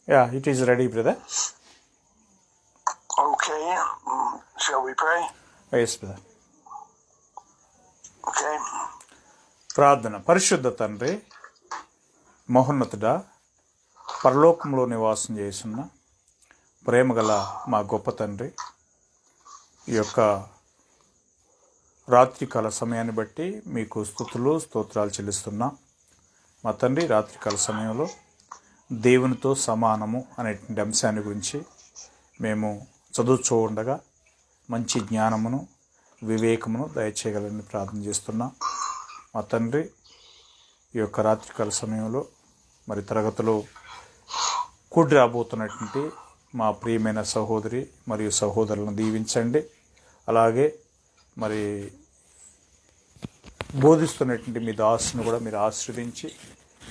Yeah, it is ready, brother. Okay. Shall we pray? Yes, brother. Okay. ప్రార్థన. పరిశుద్ధ తండ్రి, మహోన్నతుడా, పరలోకంలో నివాసం చేస్తున్న ప్రేమగల మా గొప్ప తండ్రి, ఈ యొక్క రాత్రికాల సమయాన్ని బట్టి మీకు స్తుతులు స్తోత్రాలు చెల్లిస్తున్నా. మా తండ్రి, రాత్రికాల సమయంలో దేవునితో సమానము అనేటువంటి అంశాన్ని గురించి మేము చదువుతూ ఉండగా మంచి జ్ఞానమును వివేకమును దయచేయగలని ప్రార్థన చేస్తున్నా. మా తండ్రి, ఈ యొక్క రాత్రికాల సమయంలో మరి తరగతిలో కూడి రాబోతున్నటువంటి మా ప్రియమైన సహోదరి మరియు సహోదరులను దీవించండి. అలాగే మరి బోధిస్తున్నటువంటి మీ దాసును కూడా మీరు ఆశీర్వదించి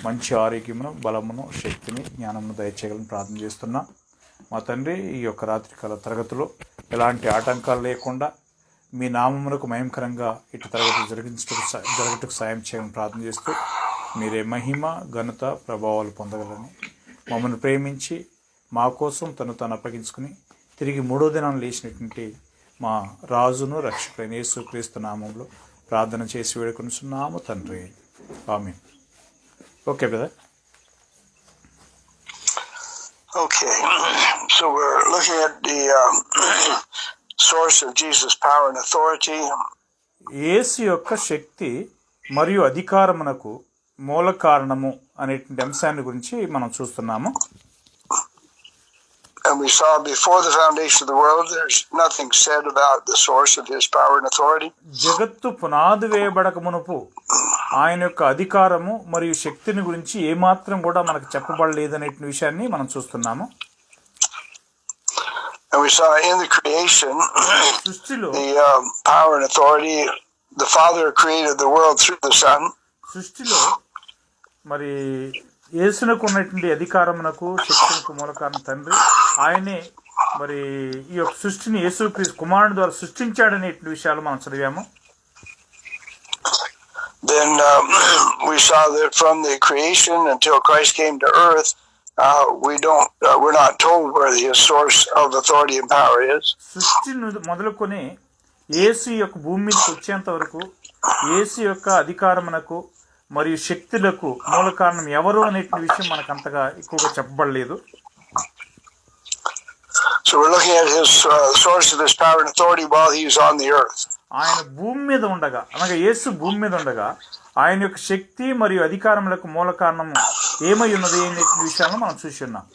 మంచి ఆరోగ్యమును, బలమును, శక్తిని, జ్ఞానమును దయచేయాలని ప్రార్థన చేస్తున్నా. మా తండ్రి, ఈ యొక్క రాత్రికాల తరగతిలో ఎలాంటి ఆటంకాలు లేకుండా మీ నామమునకు మయంకరంగా ఇటు తరగతి జరగటకు సాయం చేయాలని ప్రార్థన చేస్తూ మీరే మహిమ, ఘనత, ప్రభావాలు పొందగలని మమ్మల్ని ప్రేమించి మా కోసం తను అప్పగించుకుని తిరిగి 3వ దినాన్ని లేచినటువంటి మా రాజును రక్షకుడైన యేసుక్రీస్తు నామంలో ప్రార్థన చేసి వేడుకొనుచున్నాము తండ్రి. ఆమేన్. Okay brother. Okay. So we're looking at the source of Jesus' power and authority. యేసు యొక్క శక్తి మరియు అధికారమునకు మూల కారణము అనేటువంటి అంశాన్ని గురించి మనం చూస్తున్నాము. And we saw before the foundation of the world, there's nothing said about the source of his power and authority. జగత్తు పునాది వేయబడక మునుపు ఆయన యొక్క అధికారము మరియు శక్తిని గురించి ఏమాత్రం కూడా మనకు చెప్పబడలేదనే విషయాన్ని మనం చూస్తున్నాము. And we saw in the creation, సృష్టిలో the power and authority, the Father created the world through the Son. సృష్టిలో మరి యేసునకు ఉన్నటువంటి అధికారమునకు, శక్తులకు మూల కారణం తండ్రి. ఆయనే మరి ఈ యొక్క సృష్టిని యేసుక్రీస్తు కుమారుని ద్వారా సృష్టించాడనే విషయాలు మనం చదివాము. Then we saw that from the creation until Christ came to earth, we're not told where his source of authority and power is. సృష్టి మొదలుకొని యేసు యొక్క భూమి మీదకి వచ్చేంత వరకు యేసు యొక్క అధికారమునకు మరియు శక్తులకు మూల కారణం ఎవరు అనే విషయం మనకు అంతగా ఎక్కువగా చెప్పబడలేదు. So we're looking at his source of his power and authority while he is on the earth. ఆయన భూమి మీద ఉండగా, అనగా యేసు భూమి మీద ఉండగా ఆయన యొక్క శక్తి మరియు అధికారములకు మూల కారణం ఏమై ఉన్నది అనే విషయాలను మనం చూసి ఉన్నాం.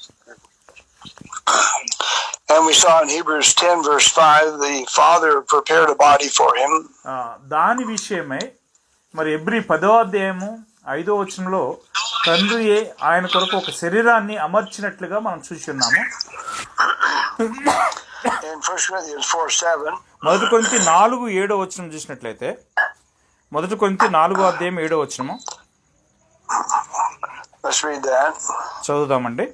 And we saw in Hebrews 10 verse 5, the Father prepared a body for him. దాని విషయమై మరి హెబ్రీ 10వ అధ్యాయము 5వ వచనంలో తండ్రియే ఆయన కొరకు ఒక శరీరాన్ని అమర్చినట్లుగా మనం చూసి ఉన్నాము. In 1 Corinthians 4:7, మొదటి కొరింథీ 4:7 వచనం చూసినట్లయితే, మొదటి కొరింథీ 4వ అధ్యాయం 7వ వచనము. let's read that. చదువుదామండి.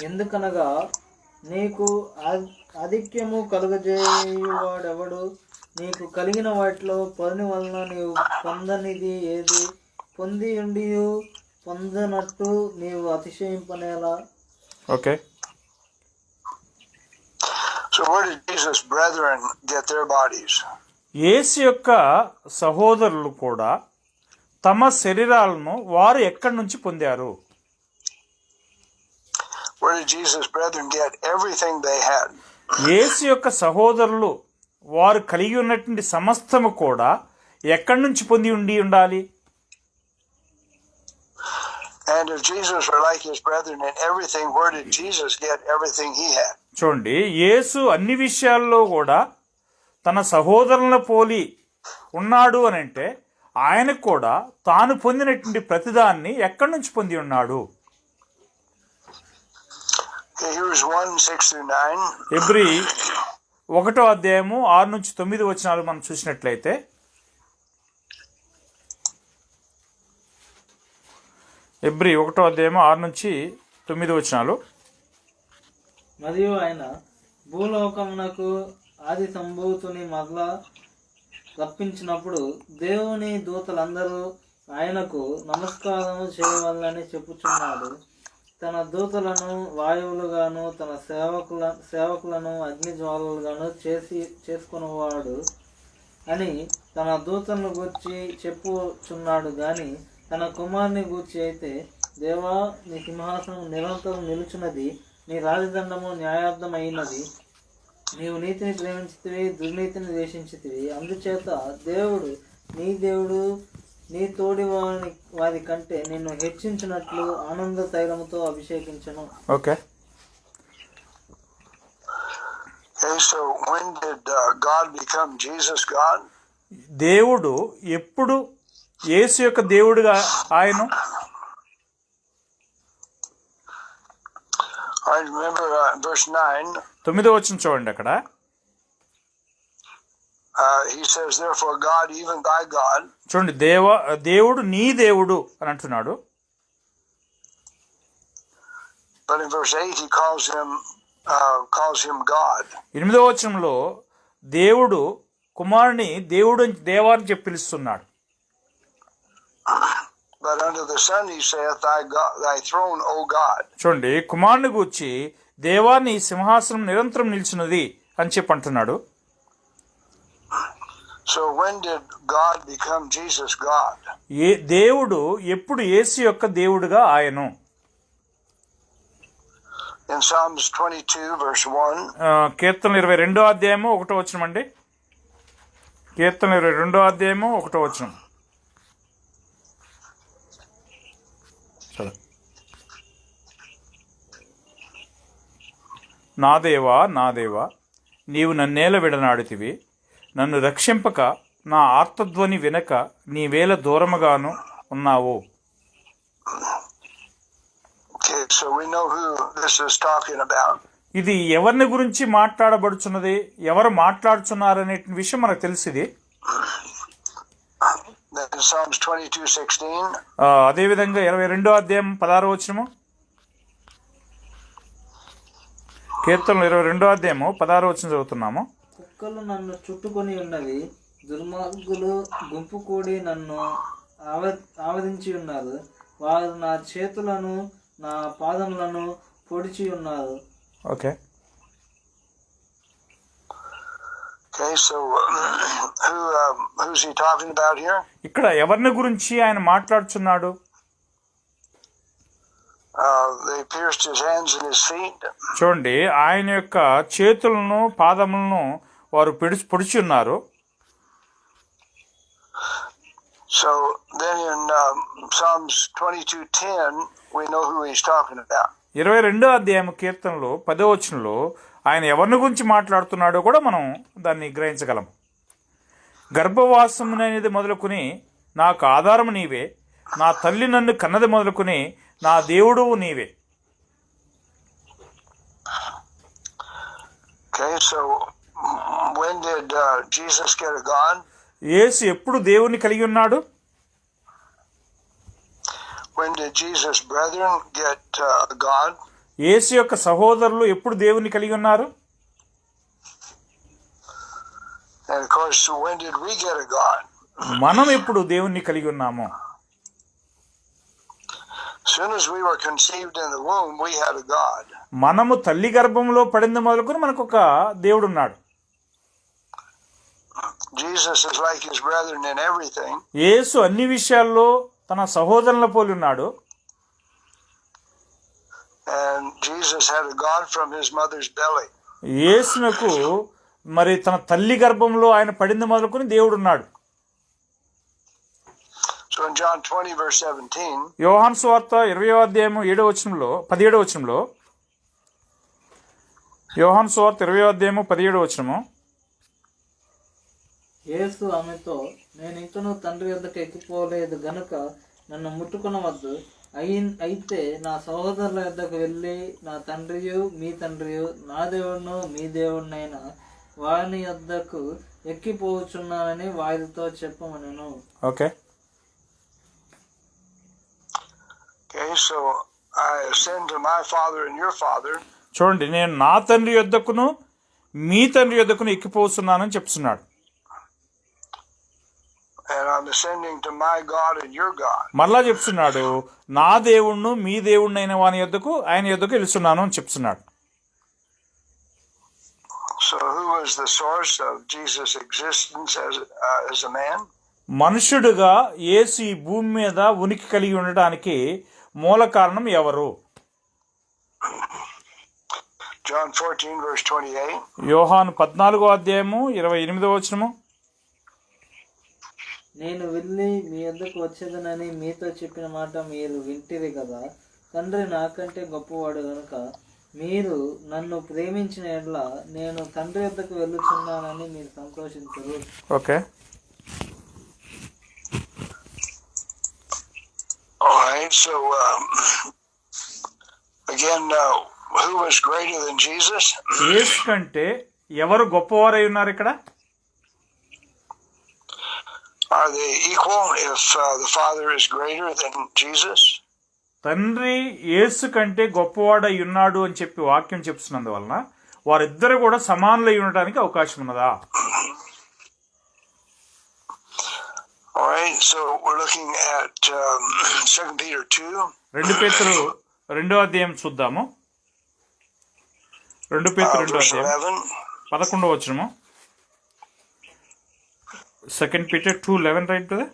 ఎందుకనగా నీకు ఆధిక్యము కలుగజేయువాడెవడు? నీకు కలిగిన వాటిలో పని వలన నీవు పొందనిది ఏది? పొంది ఉండి పొందనట్టు నీవు అతిశయింపనేలా? Okay. So where did Jesus' brethren get their bodies? యేసు యొక్క సహోదరులు కూడా తమ శరీరాలను వారు ఎక్కడి నుంచి పొందారు? Where did Jesus' brethren get everything they had? యేసు యొక్క సహోదరులు వారు కలిగి ఉన్నటువంటి సమస్తము కూడా ఎక్కడి నుంచి పొంది ఉండాలి? And if Jesus were like his brethren in everything, where did Jesus get everything he had? చూడండి, యేసు అన్ని విషయాల్లో కూడా తన సహోదరులను పోలి ఉన్నాడు అని అంటే ఆయనకు కూడా తాను పొందినటువంటి ప్రతిదాన్ని ఎక్కడి నుంచి పొంది ఉన్నాడు? Hebrews 1:6-9. హెబ్రీ 1వ అధ్యాయము 6 నుంచి 9 వచనాలు మనం చూసినట్లయితే, హెబ్రీ 1వ అధ్యాయము 6 నుంచి 9 వచనాలు. మరియు ఆయన భూలోకమునకు ఆది సంభూతుని మరలా రప్పించినప్పుడు దేవుని దూతలందరూ ఆయనకు నమస్కారం చేయవలని చెప్పుచున్నాడు. తన దూతలను వాయువులుగాను తన సేవకులను అగ్నిజ్వాలలుగాను చేసుకునేవాడు అని తన దూతలను గూర్చి చెప్పుచున్నాడు గాని తన కుమారుని గూర్చి అయితే, దేవా, నీ సింహాసనం నిరంతరం నిలుచున్నది, నీ రాజదండము న్యాయార్థమైనది, నీవు నీతిని ప్రేమించితివి, దుర్నీతిని ద్వేషించితివి. అందుచేత దేవుడు నీ తోడి వారి కంటే నిన్ను హెచ్చించినట్లు ఆనంద తైలముతో అభిషేకించను. Okay. So when did God become Jesus God? దేవుడు ఎప్పుడు యేసు యొక్క దేవుడుగా ఆయన? I remember verse 9. 9వ వచనం చూడండి అక్కడ. He says, therefore God, even thy God. చూడండి, దేవుడు నీ దేవుడు అని అంటున్నాడు. But in verse 8 he calls him God. 8వ వచనంలో దేవుడు కుమారుని దేవాన్ని చెప్పి పిలుస్తున్నాడు. But unto the Son he saith, thy throne, O God. చూడండి, కుమారుని గూర్చి దేవాన్ని సింహాసనం నిరంతరం నిలిచినది అని చెప్పి అంటున్నాడు. So when did God become Jesus God? దేవుడు ఎప్పుడు యేసు యొక్క దేవుడుగా ఆయను? In Psalms 22 verse 1. కీర్తనలు 22వ అధ్యాయము 1వ వచనం అండి. కీర్తనలు 22వ అధ్యాయము 1వ వచనం. నా దేవా, నీవు నన్నేల విడనాడితివి, నన్ను రక్షింపక నా ఆర్తధ్వని వినక నీవేల దూరముగాను ఉన్నావు. Okay, so we know who this is talking about. ఇది ఎవరిని గురించి మాట్లాడబడుచున్నది, ఎవరు మాట్లాడుచున్నారనే విషయం మనకు తెలిసింది. Psalms 22:16. అదేవిధంగా 22వ అధ్యాయం 16వ వచనము. కీర్తనలు 22వ అధ్యాయము 16వ వచనం చదువుతున్నాము. కుక్కలు నన్ను చుట్టుకొని ఉన్నవి, దుర్మార్గులు గుంపు కూడి నన్ను ఆవరించి ఉన్నారు. వారు నా చేతులను నా పాదములను పొడిచి ఉన్నారు. Okay. Okay, so who's he talking about here? ఇక్కడ ఎవరిని గురించి ఆయన మాట్లాడుచున్నాడు? They pierced his hands and his feet. చూడండి, ఆయన యొక్క చేతులను పాదములను వారు పొడిచి ఉన్నారు. So then in Psalms 22:10 we know who he's talking about. 22వ అధ్యాయం కీర్తనలో 10వ వచనంలో ఆయన ఎవరిని గురించి మాట్లాడుతున్నాడో కూడా మనం దాన్ని గ్రహించగలం. గర్భవాసమునైనది మొదలుకొని నాకు ఆధారము నీవే, నా తల్లి నన్ను కన్నది మొదలుకొని నా దేవుడు నీవే. Okay, so when did Jesus get a God? యేసు ఎప్పుడు దేవుని కలిగి ఉన్నాడు? When did Jesus' brethren get a God? యేసు యొక్క సహోదరులు ఎప్పుడు దేవుని కలిగి ఉన్నారు? And of course, when did we get a God? మనం ఎప్పుడు దేవుణ్ణి కలిగి ఉన్నాము? As soon as we were conceived in the womb, we had a God. మనము తల్లి గర్భంలో పడింది మొదలుకొని మనకు ఒక దేవుడు ఉన్నాడు. Jesus is like his brethren in everything. యేసు అన్ని విషయాల్లో తన సహోదరుల పోలి ఉన్నాడు. And Jesus had a God from his mother's belly. యేసునకు మరి తన తల్లి గర్భంలో ఆయన పడింది మొదలుకొని దేవుడు ఉన్నాడు. So in John 20 verse 17, యోహాను సువార్త 20వ అధ్యాయము 7వ వచనంలో 17వ వచనంలో, యోహాను సువార్త 20వ అధ్యాయము 17వ వచనము. యేసు ఆమెతో, నేను ఇంకనూ తండ్రి వద్దకు ఎక్కిపోలేదు గనుక నన్ను ముట్టుకొనవద్దు. అయితే నా సహోదరుల వద్దకు వెళ్ళి నా తండ్రియు మీ తండ్రియు, నా దేవుడును మీ దేవుడినైనా వారిని వద్దకు ఎక్కిపోవచ్చున్నానని వారితో చెప్పమనెను. Okay. okay, so I ascend to my Father and your Father. చూడండి, నేను నా తండ్రి యొద్దకును మీ తండ్రి యొద్దకును ఎక్కిపోతున్నానని చెప్తున్నాడు. and I'm ascending to my God and your God. మరలా చెప్తున్నాడు, నా దేవుణ్ణు మీ దేవుణ్ణి అయిన వాని యొద్దకు ఆయన యొద్దకు వెళ్తున్నాను అని చెప్తున్నాడు. So who was the source of Jesus' existence as a man? మనుషుడుగా యేసు ఈ భూమి మీద ఉనికి కలిగి ఉండడానికి మూల కారణం ఎవరు? John 14 verse 28. యోహాను 14:28. నేను వెళ్ళి మీ వద్దకు వచ్చేదనని మీతో చెప్పిన మాట మీరు వింటిరి కదా. తండ్రి నాకంటే గొప్పవాడు గనుక మీరు నన్ను ప్రేమించిన ఎడ్ల నేను తండ్రి వద్దకు వెళ్ళుచున్నానని మీరు సంతోషించరు. Okay. All right. So again, who was greater than Jesus? యేసు కంటే ఎవరు గొప్పవారై ఉన్నారు ఇక్కడ? Are they equal if the Father is greater than Jesus? తండ్రి యేసు కంటే గొప్పవాడై ఉన్నాడు అని చెప్పి వాక్యం చెప్తున్నందువలన వారిద్దరు కూడా సమానులై ఉండడానికి అవకాశం ఉన్నదా? All right, so we're looking at 2 Peter 2. 2 పేతురు 2వ చూద్దాము. 2 పేతురు 11. 2 Peter 2:11, right brother?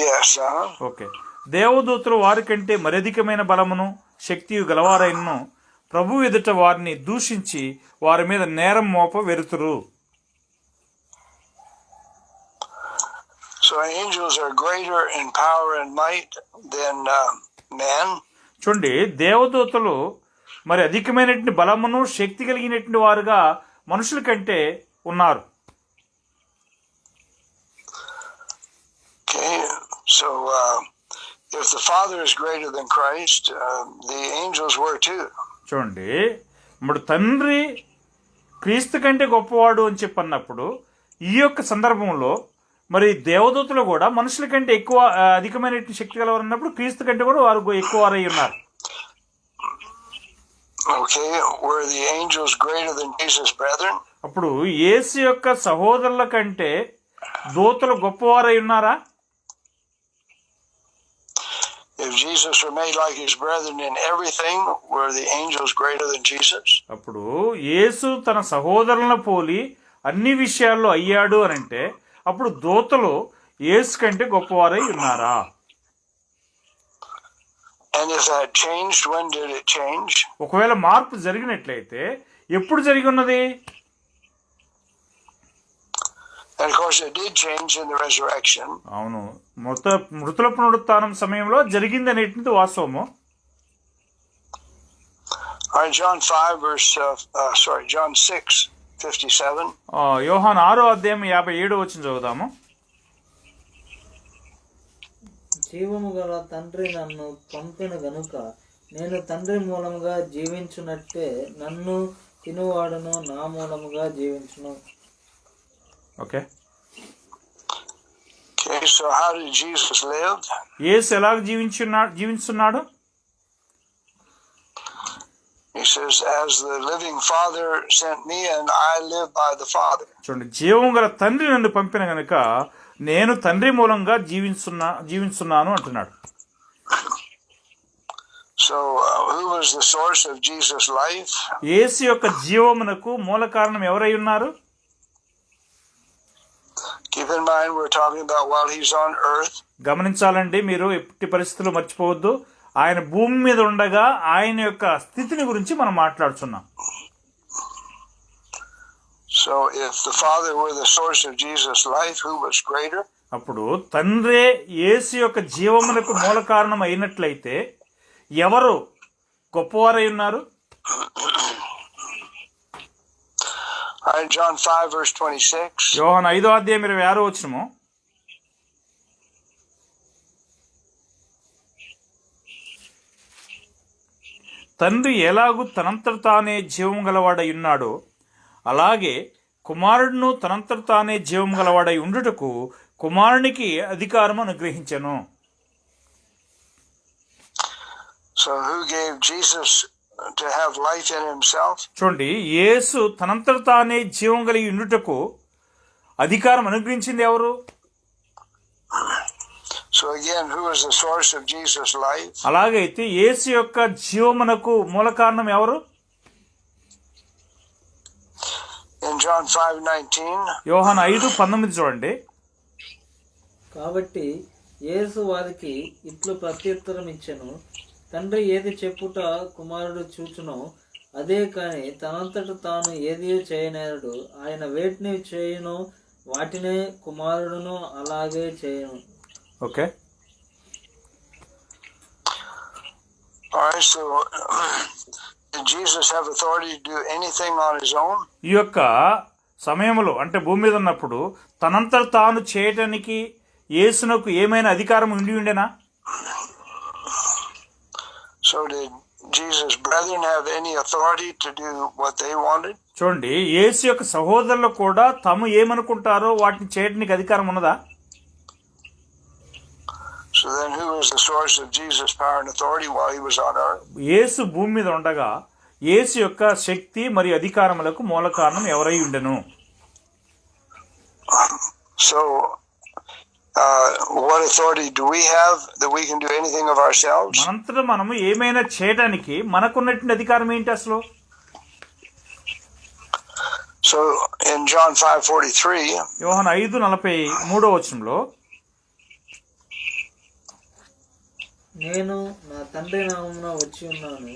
Yes. Okay. దేవదూతలు వారికంటే మరధికమైన బలమును శక్తియు గలవారైనను ప్రభు ఎదుట వారిని దూషించి వారి మీద నేరం మోప వెరుతురు. So angels are greater in power and might than man. చూడండి, దేవదూతలు మరి అధికమైనటువంటి బలమును శక్తి కలిగినటువంటి వారుగా మనుషుల కంటే ఉన్నారు. Okay, so if the Father is greater than Christ, the angels were too. చూడండి, ఇప్పుడు తండ్రి క్రీస్తు కంటే గొప్పవాడు అని చెప్పన్నప్పుడు ఈ యొక్క సందర్భంలో మరి దేవదూతలు కూడా మనుషుల కంటే ఎక్కువ అధికమైన శక్తి గలవారు అన్నప్పుడు క్రీస్తు కంటే కూడా వారు ఎక్కువ వారై ఉన్నారు. Okay, were the angels greater than Jesus' brethren? అప్పుడు యేసు యొక్క సహోదరుల కంటే దూతలు గొప్పవారై ఉన్నారా? If Jesus were made like his brethren in everything, were the angels greater than Jesus? అప్పుడు యేసు తన సహోదరులను పోలి అన్ని విషయాల్లో అయ్యాడు అని అంటే అప్పుడు దూతలు యేసు కంటే గొప్పవారై ఉన్నారా? And if that changed, when did it change? ఒకవేళ మార్పు జరిగినట్లయితే ఎప్పుడు జరిగి ఉన్నది? And of course it did change in the resurrection. అవును, మృతుల పునరుత్థానం సమయంలో జరిగింది అనేటువంటి వాస్తవము. John 6:57. యోహాను 6:57 చదువుదాము. జీవము గల తండ్రి నన్ను పంపిన గనుక నేను తండ్రి మూలముగా జీవించునట్టే నన్ను తినువాడును నా మూలముగా జీవించును. Okay. Okay, so how did Jesus live? యేసు ఎలాగ జీవిస్తున్నాడు? He says, as the living Father sent me and I live by the Father. చూడండి, జీవం గల తండ్రి నన్ను పంపిన గనుక నేను తండ్రి మూలంగా జీవిస్తున్నాను అంటున్నాడు. So who was the source of Jesus' life? యేసు యొక్క జీవమునకు మూల కారణం ఎవరై ఉన్నారు? Keep in mind we're talking about while he's on earth. గమనించాలండి, మీరు ఎట్టి పరిస్థితులు మర్చిపోవద్దు. ఆయన భూమి మీద ఉండగా ఆయన యొక్క స్థితిని గురించి మనం మాట్లాడుతున్నాం. So if the Father were the source of Jesus' life, who was greater? అప్పుడు తండ్రే యేసు యొక్క జీవమునకు మూల కారణం అయినట్లయితే ఎవరు గొప్పవారై ఉన్నారు? John 5:26. యోహాను 5:26. తండ్రి ఎలాగూ తనంతట తానే జీవం గలవాడై ఉన్నాడో అలాగే కుమారుడును తనంతట తానే జీవం గలవాడై ఉండుటకు కుమారునికి అధికారం అనుగ్రహించెను. So who gave Jesus to have life in himself? చూడండి, యేసు తనంతట తానే జీవం కలిగి ఉండుటకు అధికారం అనుగ్రహించింది ఎవరు? So again, who is the source of Jesus' life? అలాగైతే యేసు యొక్క జీవమునకు మూల కారణం ఎవరు? In John 5:19, యోహాను 5:19 చూడండి. కాబట్టి యేసు వారికి ఇట్లు ప్రత్యుత్తరం ఇచ్చెను, తండ్రి ఏది చెప్పుట కుమారుడు చూచునో అదే కాని తనంతట తాను ఏది చేయనేరడు. ఆయన వేటిని చేయునో వాటినే కుమారుడును అలాగే చేయను. Okay. all right, so did Jesus have authority to do anything on his own? ఈ యొక్క సమయంలో అంటే భూమి మీద ఉన్నప్పుడు తనంతట తాను చేయటానికి యేసునకు ఏమైనా అధికారం ఉండి ఉండేనా? So did Jesus' brethren have any authority to do what they wanted? చూడండి, యేసు యొక్క సహోదరులు కూడా తాము ఏమనుకుంటారో వాటిని చేయడానికి అధికారం ఉన్నదా? So then who was the source of Jesus' power and authority while he was on earth? యేసు భూమి మీద ఉండగా యేసు యొక్క శక్తి మరియు అధికారములకు మూల కారణం ఎవరై ఉండెను? So what authority do we have that we can do anything of ourselves? మనంతటా మనము ఏమైనా చేయడానికి మనకున్నటువంటి అధికారం ఏంటి అసలు? So in John 5:43, యోహాను 5:43 నేను నా తండ్రి నామమున వచ్చి ఉన్నాను,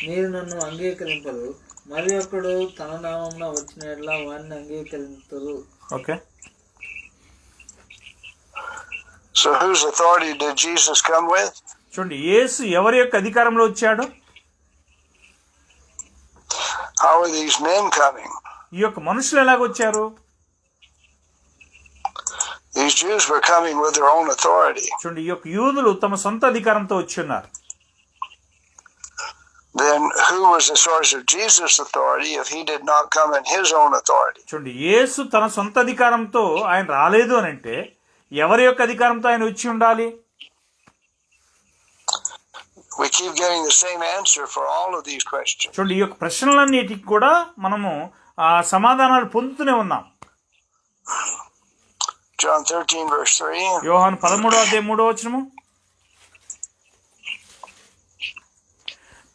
మీరు నన్ను అంగీకరింపరు, మరి ఒకడు తన నామమున వచ్చిన యెడల వారిని అంగీకరింతురు. Okay. so whose authority did Jesus come with? చూడండి, యేసు ఎవరి యొక్క అధికారంలో వచ్చాడు? How are these men coming? ఈ యొక్క మనుషులు ఎలాగొచ్చారు? These Jews were coming with their own authority. చూడండి, ఈ యొక్క యూదులు తమ సొంత అధికారంతో వచ్చి ఉన్నారు. Then who was the source of Jesus' authority if he did not come in his own authority? చూడండి, యేసు తన సొంత అధికారంతో ఆయన రాలేదు అని అంటే ఎవరి యొక్క అధికారంతో ఆయన వచ్చి ఉండాలి? We keep getting the same answer for all of these questions. చూడండి, ఈ యొక్క ప్రశ్నలన్నిటికి కూడా మనము సమాధానాలు పొందుతూనే ఉన్నాం. John 13:3. యోహాను 13:3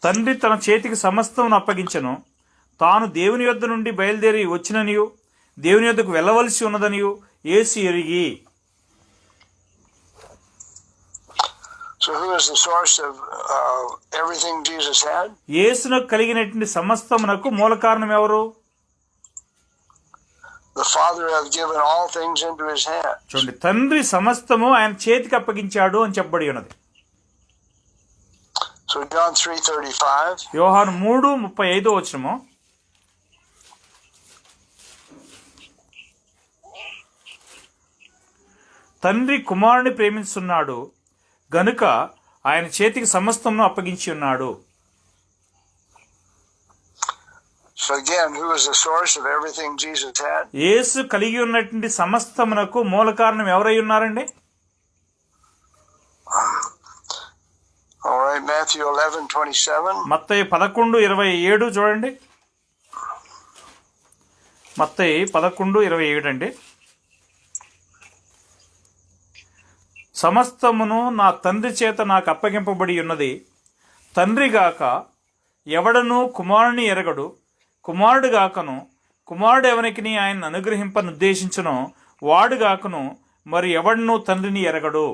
తండ్రి తన చేతికి సమస్తమును అప్పగించెను, తాను దేవుని యొద్ద నుండి బయలుదేరి వచ్చిననియు దేవుని యొద్దకు వెళ్ళవలసి ఉన్నదనియు యేసు ఎరిగి. So who is the source of everything Jesus had? యేసునకు కలిగినటువంటి సమస్తమునకు మూల కారణం ఎవరు? The Father hath given all things into his hand. చూడండి, తండ్రి సమస్తము ఆయన చేతికి అప్పగించాడు అని చెప్పబడి ఉన్నది. So John 3:35. యోహాను 3:35 తండ్రి కుమారుని ప్రేమిస్తున్నాడు గనుక ఆయన చేతికి సమస్తమును అప్పగించి ఉన్నాడు. So again, who is the source of everything Jesus had? యేసు కలిగి ఉన్నటువంటి సమస్తమునకు మూల కారణం ఎవరై ఉన్నారండి? All right, Matthew 11:27. మత్తయి 11:27 చూడండి. మత్తయి 11:27 అండి. సమస్తమును నా తండ్రి చేత నాకు అప్పగింపబడి ఉన్నది. తండ్రి గాక ఎవడను కుమారుని ఎరగడు, కుమారుడు గాకను కుమారుడు ఎవరికి ఆయన అనుగ్రహింపనుద్దేశించునో వాడు గాకను మరి ఎవడను తండ్రిని ఎరగడు.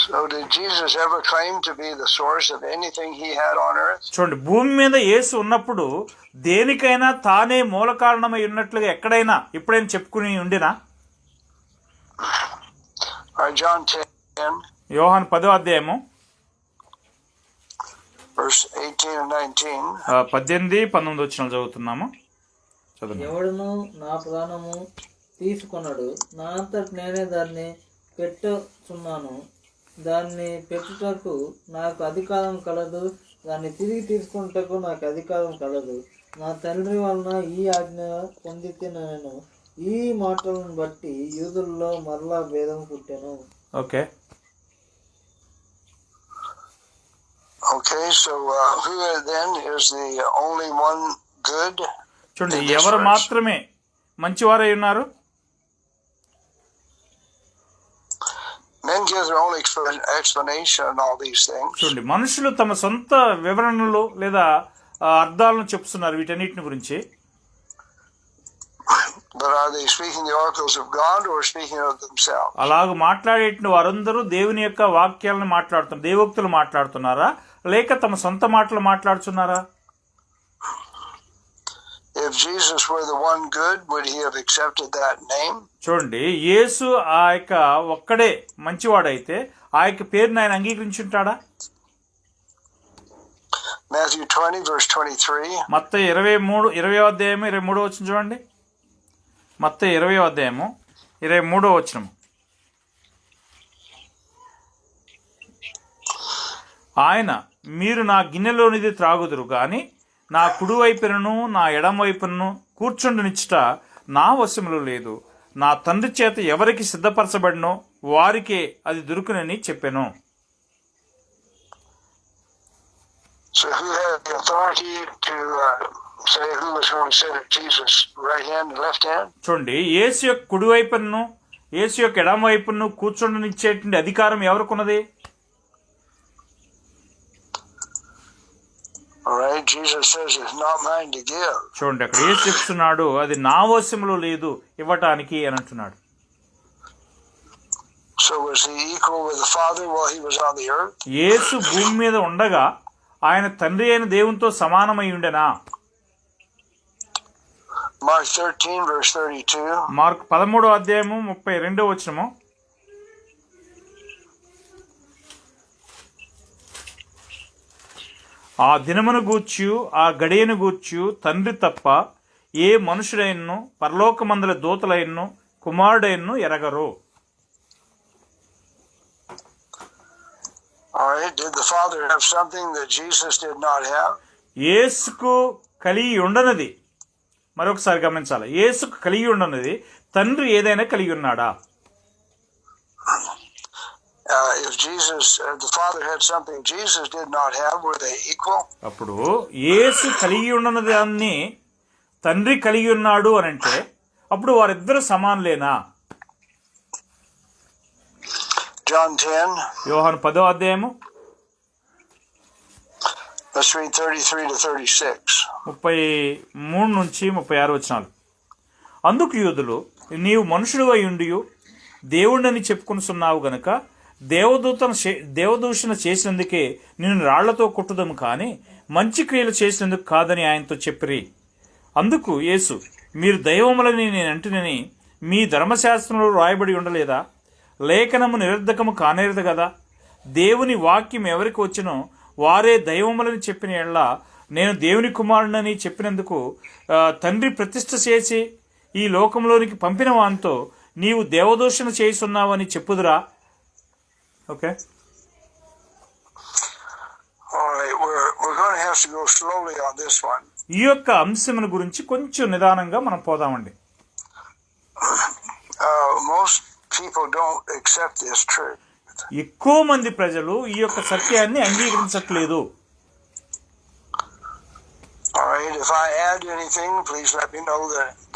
So did Jesus ever claim to be the source of anything he had on earth? చూడండి, భూమి మీద యేసు ఉన్నప్పుడు దేనికైనా తానే మూల కారణమై ఉన్నట్లుగా ఎక్కడైనా ఎప్పుడైనా చెప్పుకుని ఉండినా? John 10, యోహాను 10 verse 18 and 19. 18-19 చదువుతున్నాము. చదువు. ఎవడును నా ప్రాణము తీసుకొనడు, నా అంతట నేనే దాన్ని పెట్టుచున్నాను, దాన్ని పెట్టుటకు నాకు అధికారం కలదు, దాన్ని తిరిగి తీసుకుంటకు నాకు అధికారం కలదు. నా తండ్రి వలన ఈ ఆజ్ఞ పొందితే నేను ఈ మాటలను బట్టి యూదుల్లో మరలా భేదం పుట్టెను. Okay. Okay, so who then is the only one good? చూడండి, ఎవరు మాత్రమే మంచివారై ఉన్నారు? Men give their own explanation on all these things. చూడండి, మనుషులు తమ సొంత వివరణలు లేదా అర్థాలను చెప్తున్నారు వీటన్నిటిని గురించి. But are they speaking the oracles of God or speaking of themselves? అలాగ మాట్లాడేటి వారందరూ దేవుని యొక్క వాక్యాలను మాట్లాడుతున్నారు, దేవోక్తులు మాట్లాడుతున్నారా లేక తమ సొంత మాటలు మాట్లాడుతున్నారా? If Jesus were the one good, would he have accepted that name? చూడండి, యేసు ఆ యొక్క ఒక్కడే మంచివాడైతే ఆ యొక్క పేరుని ఆయన అంగీకరించుంటాడా? Matthew 20 verse 23. మత్తయి 20వ అధ్యాయము 23వ వచనం చూడండి. మత్తయి 20వ అధ్యాయము 23వ వచనం. ఆయన, మీరు నా గిన్నెలోనిది త్రాగుదురు గాని నా కుడి వైపునను నా ఎడమ వైపునను కూర్చుండనిచ్చుట నా వశములో లేదు. నా తండ్రి చేత ఎవరికి సిద్ధపరచబడినో వారికే అది దొరుకునని చెప్పాను. So who had the authority to say who was going to sit at Jesus' right hand and left hand? చూడండి, యేసు యొక్క కుడి వైపును యేసు యొక్క ఎడమ వైపును కూర్చుండనిచ్చేటువంటి అధికారం ఎవరికున్నది? All right, Jesus says it's not mine to give. చూడండి, అక్కడ యేసు చెప్తున్నాడు అది నా వశములో లేదు ఇవ్వటానికి అని అంటున్నాడు. So was he equal with the Father while he was on the earth? యేసు భూమి మీద ఉండగా ఆయన తండ్రి అయిన దేవునితో సమానమై ఉండెనా? Mark 13 verse 32. మార్కు 13వ అధ్యాయము 32వ వచనము. ఆ దినమును గూర్చి ఆ గడియను గూర్చి తండ్రి తప్ప ఏ మనుషుడైనను పరలోకమందల దూతలైనను కుమారుడైనను ఎరగరు. All right, did the Father have something that Jesus did not have? యేసుకు కలిగి ఉండనది, మరొకసారి గమనించాలి, యేసుకు కలిగి ఉండనది తండ్రి ఏదైనా కలిగి ఉన్నాడా? If the Father had something Jesus did not have, were they equal? అప్పుడు యేసు కలిగి ఉండనది దాన్ని తండ్రి కలిగి ఉన్నాడు అని అంటే అప్పుడు వారిద్దరు సమానులేనా? John 10. యోహాను 10వ అధ్యాయము Let's read 33 to 36. 33 నుంచి 36 వచనాలు. అందుకు యూదులు, నీవు మనుషుడు అయి ఉండి దేవుడని చెప్పుకొనుచున్నావు గనుక దేవదూషణ చేసినందుకే నిన్ను రాళ్లతో కొట్టుదము కానీ మంచి క్రియలు చేసినందుకు కాదని ఆయనతో చెప్పిరి. అందుకు యేసు, మీరు దైవములని నేను అంటునని మీ ధర్మశాస్త్రంలో రాయబడి ఉండలేదా? లేఖనము నిరర్ధకము కానేరదు కదా. దేవుని వాక్యం ఎవరికి వచ్చినో వారే దైవములని చెప్పిన ఎడల నేను దేవుని కుమారుడని చెప్పినందుకు తండ్రి ప్రతిష్ఠ చేసి ఈ లోకంలోనికి పంపిన వానితో నీవు దేవదూషణ చేస్తున్నావని చెప్పుదురా? Okay, All right, we're going to have to go slowly on this one. ఈ యొక్క అంశముల గురించి కొంచెం నిదానంగా మనం పోదామండి. Most people don't accept this truth. ఎక్కువ మంది ప్రజలు ఈ యొక్క సత్యాన్ని అంగీకరించట్లేదు. All right, if I add anything, please let me know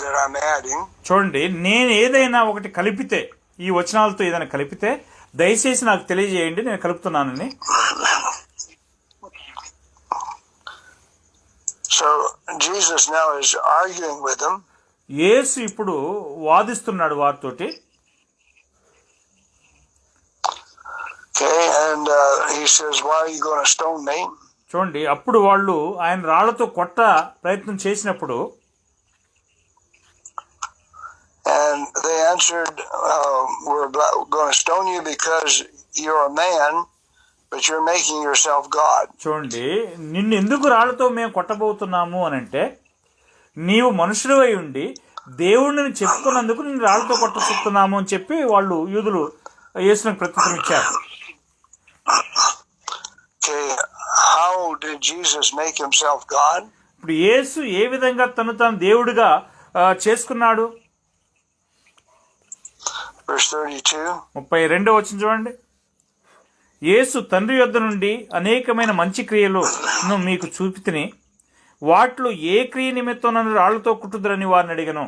that I'm adding. చూడండి, నేను ఏదైనా ఒకటి కలిపితే, ఈ వచనాలతో ఏదైనా కలిపితే దయచేసి నాకు తెలియజేయండి, నేను కలుపుతున్నానని. So Jesus now is arguing with them. యేసు ఇప్పుడు వాదిస్తున్నాడు వారితోటి. Okay, and he says, why are you going to stone me? చూడండి, అప్పుడు వాళ్ళు ఆయన రాళ్లతో కొట్ట ప్రయత్నం చేసినప్పుడు and they answered, we're going to stone you because you're a man, but you're making yourself God. చూడండి, నిన్ను ఎందుకు రాళ్లతో మేము కొట్టబోతున్నాము అని అంటే నీవు మనుషుడు అయి ఉండి దేవుడిని చెప్పుకున్నందుకు నిన్ను రాళ్లతో కొట్టబోతున్నాము అని చెప్పి వాళ్ళు యూదులు యేసునికి ప్రత్యుత్తరం ఇచ్చారు. Okay, how did Jesus make himself God? ఇప్పుడు యేసు ఏ విధంగా తను దేవుడిగా చేసుకున్నాడు? Verse 32. 32వ వచనం చూడండి. యేసు తండ్రి యొద్ద నుండి అనేకమైన మంచి క్రియలను మీకు చూపితిని, వాటిలో ఏ క్రియ నిమిత్తం నన్ను రాళ్లతో కుట్టుదురని వారిని అడిగను.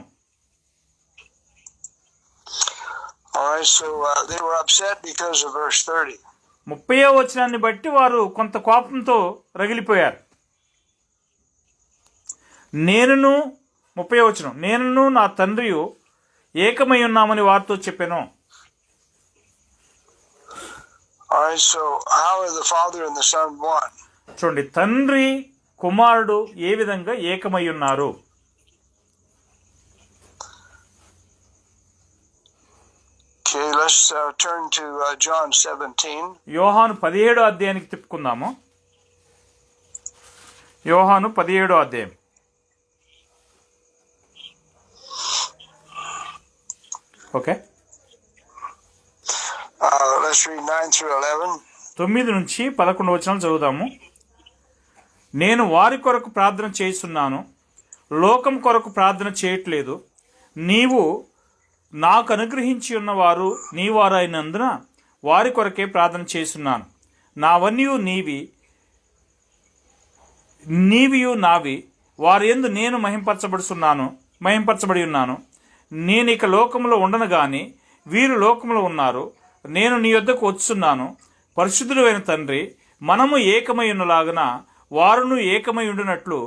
All right, so they were upset because of verse 30. 30వ వచనాన్ని బట్టి వారు కొంత కోపంతో రగిలిపోయారు. నేనును 30వ వచనం, నేనును నా తండ్రియు ఏకమై ఉన్నామని వారితో చెప్పాను. All right, so how are the Father and the Son one? చూడండి, తండ్రి కుమారుడు ఏ విధంగా ఏకమై ఉన్నారు. Okay, let's turn to John 17. యోహాను 17వ అధ్యాయానికి తిప్పుకుందాము. యోహాను 17వ అధ్యాయం. Okay, Let's read 9 through 11. 9 నుంచి 11 వచనాలు చదువుదాము. నేను వారి కొరకు ప్రార్థన చేస్తున్నాను, లోకం కొరకు ప్రార్థన చేయట్లేదు. నీవు నాకు అనుగ్రహించి ఉన్నవారు నీ వారైనందున వారి కొరకే ప్రార్థన చేస్తున్నాను. నావన్నీయు నీవియు నావి, వారి యందు నేను మహింపరచబడి ఉన్నాను. నేను ఇక లోకంలో ఉండను గాని వీరు లోకంలో ఉన్నారు. నేను నీ యొద్దకు వచ్చున్నాను. పరిశుద్ధుడైన తండ్రి, మనము ఏకమై ఉన్నలాగున వారును ఏకమై ఉండినట్లు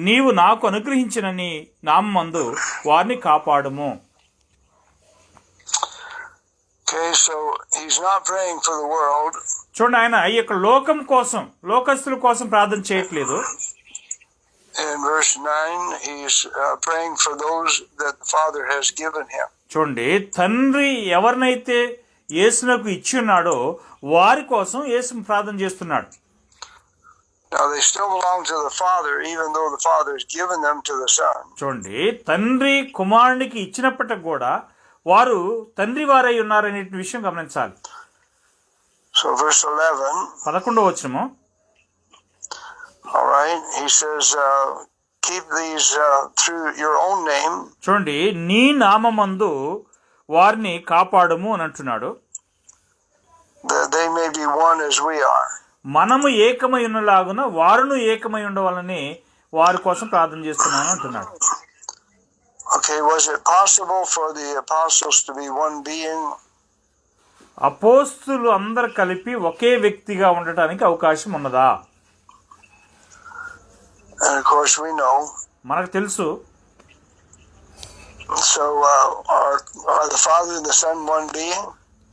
నీవు నాకు అనుగ్రహించిన నీ నామమందు వారిని కాపాడుము. Okay, so he's not praying for the world. చూడండి, ఆయన ఈ యొక్క లోకం కోసం, లోకస్తుల కోసం ప్రార్థన చేయట్లేదు. In verse 9, he's praying for those that the Father has given him. చూడండి, తండ్రి ఎవరినైతే యేసునకు ఇచ్చి ఉన్నాడో వారి కోసం యేసు ప్రార్థన చేస్తున్నాడు. Now they still belong to the Father, even though the Father has given them to the Son. చూడండి, తండ్రి కుమారునికి ఇచ్చినప్పటికి కూడా వారు తండ్రి వారై ఉన్నారనే విషయం గమనించాలి. So verse 11. 11వ వచనము. All right, he says, keep these through your own name. చూడండి, నీ నామమందు వారిని కాపాడుము అని అంటున్నాడు. That they may be one as we are. మనము ఏకమై ఉన్నలాగున వారును ఏకమై ఉండవాలని వారి కోసం ప్రార్థన చేస్తున్నాను అంటున్నాడు. Okay, was it possible for the apostles to be one being? అపోస్తులు అందరు కలిపి ఒకే వ్యక్తిగా ఉండటానికి అవకాశం ఉన్నదా? And of course we know. మనకు తెలుసు. So are the Father and the Son one being?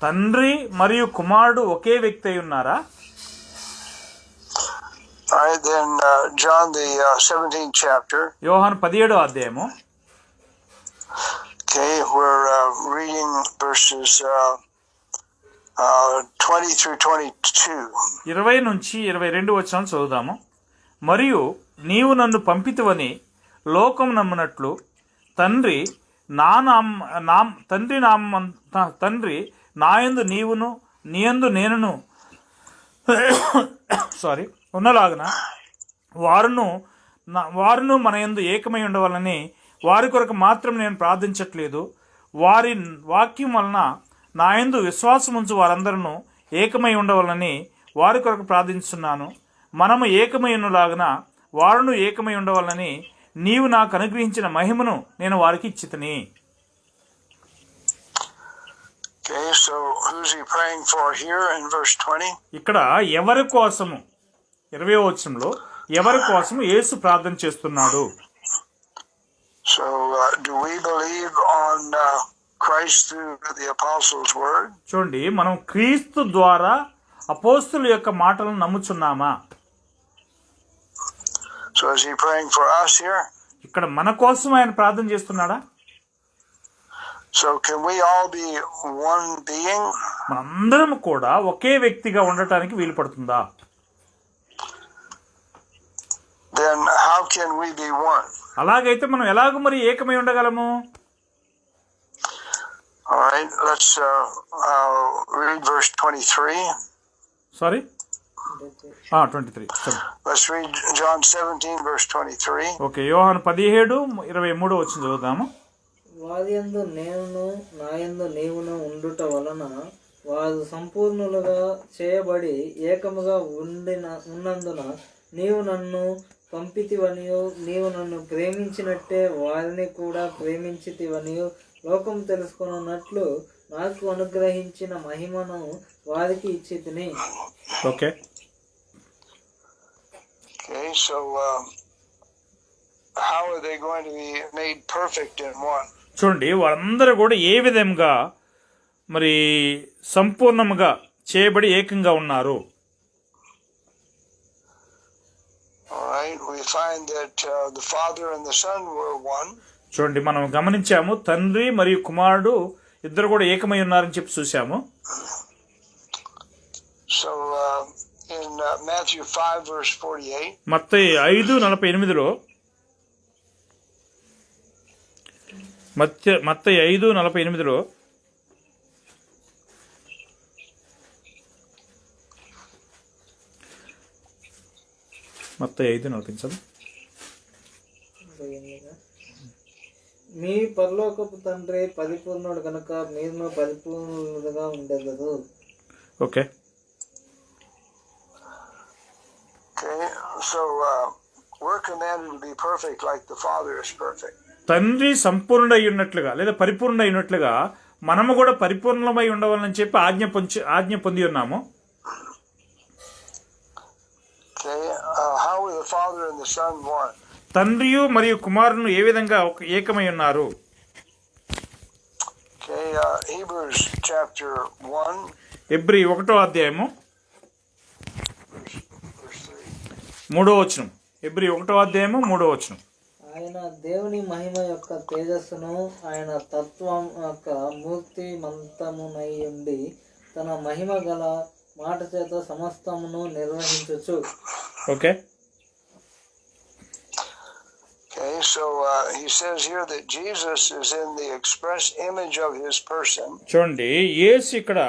తండ్రి మరియు కుమారుడు ఒకే వ్యక్తి అయి ఉన్నారా? All right, then John the 17th chapter. యోహాను 17వ అధ్యాయము. Okay, we're reading verses 20 through 22. 20 నుంచి 22 వచనాలు చదువుదాము. మరియు నీవు నన్ను పంపితివని లోకం నమ్మునట్లు తండ్రి నాయందు నీవును నీయందు నేనును ఉన్నలాగున వారును మన యందు ఏకమై ఉండవాలని వారి కొరకు మాత్రం నేను ప్రార్థించట్లేదు. వారి వాక్యం వలన నా యందు విశ్వాసం ఉంచు వారందరూ ఏకమై ఉండవాలని వారి కొరకు ప్రార్థిస్తున్నాను. మనము ఏకమై ఉన్నలాగున వారును ఏకమై ఉండవాలని నీవు నాకు అనుగ్రహించిన మహిమను నేను వారికి ఇచ్చితిని. Okay, so who's he praying for here in verse 20? ఇక్కడ ఎవరి కోసము 20వ వచనంలో ఎవరి కోసము యేసు ప్రార్థన చేస్తున్నాడు? So do we believe on Christ through the apostles' word? చూడండి, మనం క్రీస్తు ద్వారా అపోస్తుల యొక్క మాటలను నమ్ముచున్నామా? So is he praying for us here? ఇక్కడ మన కోసం ఆయన ప్రార్థన చేస్తున్నాడా? So can we all be one being? మనందరం కూడా ఒకే వ్యక్తిగా ఉండటానికి వీలు పడుతుందా? Then how can we be one? అలాగైతే మనం ఎలాగ మరి ఏకమై ఉండగలము? All right, let's read verse 23. Sorry 23. Let's read John 17 verse 23. Okay, యోహాను 17:23 వచ్చిన చదువుదాము. వారి యందు నేనును నా యందు నీవును ఉండుట వలన వారు సంపూర్ణులుగా చేయబడి ఏకముగా ఉన్నందున నీవు నన్ను పంపితివనియు నీవు నన్ను ప్రేమించినట్టే వారిని కూడా ప్రేమించితివనియు లోకం తెలుసుకున్నట్లు నాకు అనుగ్రహించిన మహిమను వారికి ఇచ్చితిని. Okay. Okay, so how are they going to be made perfect in one? చూడండి, వాళ్ళందరూ కూడా ఏ విధంగా మరి సంపూర్ణముగా చేయబడి ఏకంగా ఉన్నారు. All right, we find that the Father and the Son were one. చూడండి, మనం గమనించాము తండ్రి మరియు కుమారుడు ఇద్దరు కూడా ఏకమై ఉన్నారని చెప్పి చూసాము. So in Matthew 5 verse 48, మత్తయి 5:48లో మత్తయి 5:48లో మత్తయి 5:48 మీ పరలోకపు తండ్రి పరిపూర్ణుడు కనుక మీరు పరిపూర్ణులుగా ఉండదు. Okay. okay, so we're commanded to be perfect like the Father is perfect. తండ్రి సంపూర్ణుడై ఉన్నట్లుగా లేదా పరిపూర్ణుడై ఉన్నట్లుగా మనము కూడా పరిపూర్ణమై ఉండవాలని చెప్పి ఆజ్ఞ పొంది ఉన్నాము. Okay, how are the Father and the Son one? తండ్రియు మరియు కుమారుని ఏ విధంగా ఏకమై ఉన్నారు? Okay, Hebrews chapter 1 హెబ్రీ 1వ verse 3. 3వ హెబ్రీ 1వ 3వ. ఆయన దేవుని మహిమ యొక్క తేజస్సును ఆయన తత్వం యొక్క మూర్తి మంతమునై ఉండి తన మహిమ గల మాట చేత సమస్తమును నిర్వహించుచు. Okay. Okay, so he says here that Jesus is in the express image of his person. చూడండి, యేసు ఇక్కడ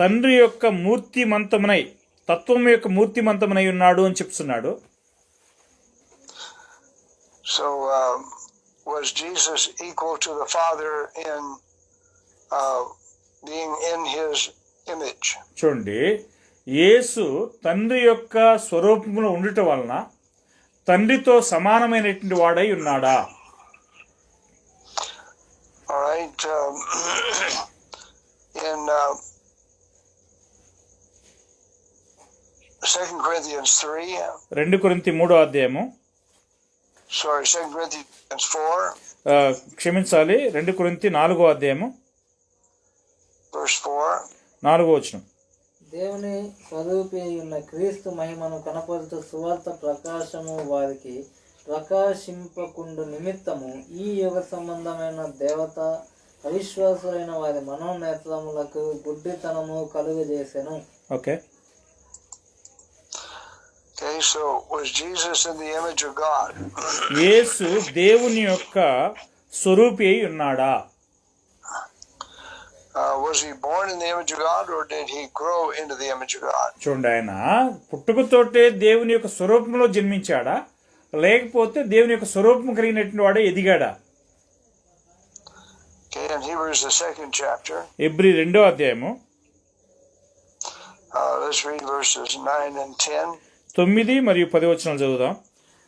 తండ్రి యొక్క మూర్తిమంతమునై తత్వం యొక్క మూర్తిమంతమునై ఉన్నాడు అని చెప్తున్నాడు. So was Jesus equal to the Father in being in his image? చూడండి, యేసు తండ్రి యొక్క స్వరూపములో ఉండటం వలన తండ్రితో సమానమైనటువంటి వాడై ఉన్నాడా? All right, in 2 Corinthians 3, 2 కొరింథీ 3వ sorry, 2 Corinthians 4, క్షమించాలి 2 కొరింథీ 4వ verse 4. 4వ. దేవుని స్వరూపి ఉన్న క్రీస్తు మహిమను కనపరుచు సువార్త ప్రకాశము వారికి ప్రకాశింపకుండు నిమిత్తము ఈ యుగ సంబంధమైన దేవత అవిశ్వాసులైన వారి మనోనేత్రములకు గుడ్డితనము కలుగజేసెను. Okay. Okay, so was Jesus in the image of God? యేసు దేవుని యొక్క స్వరూపి అయి ఉన్నాడా? Was he born in the image of God or did he grow into the image of God? చూడండి, ఆయన పుట్టుకతోటే దేవుని యొక్క స్వరూపంలో జన్మించాడా లేకపోతే దేవుని యొక్క స్వరూపం కలిగినటువంటి వాడే ఎదిగాడా? Okay, in Hebrews the 2nd chapter. Hebrew 2వ. Let's read verses 9 and 10. 9 మరియు 10 చదువుదాం.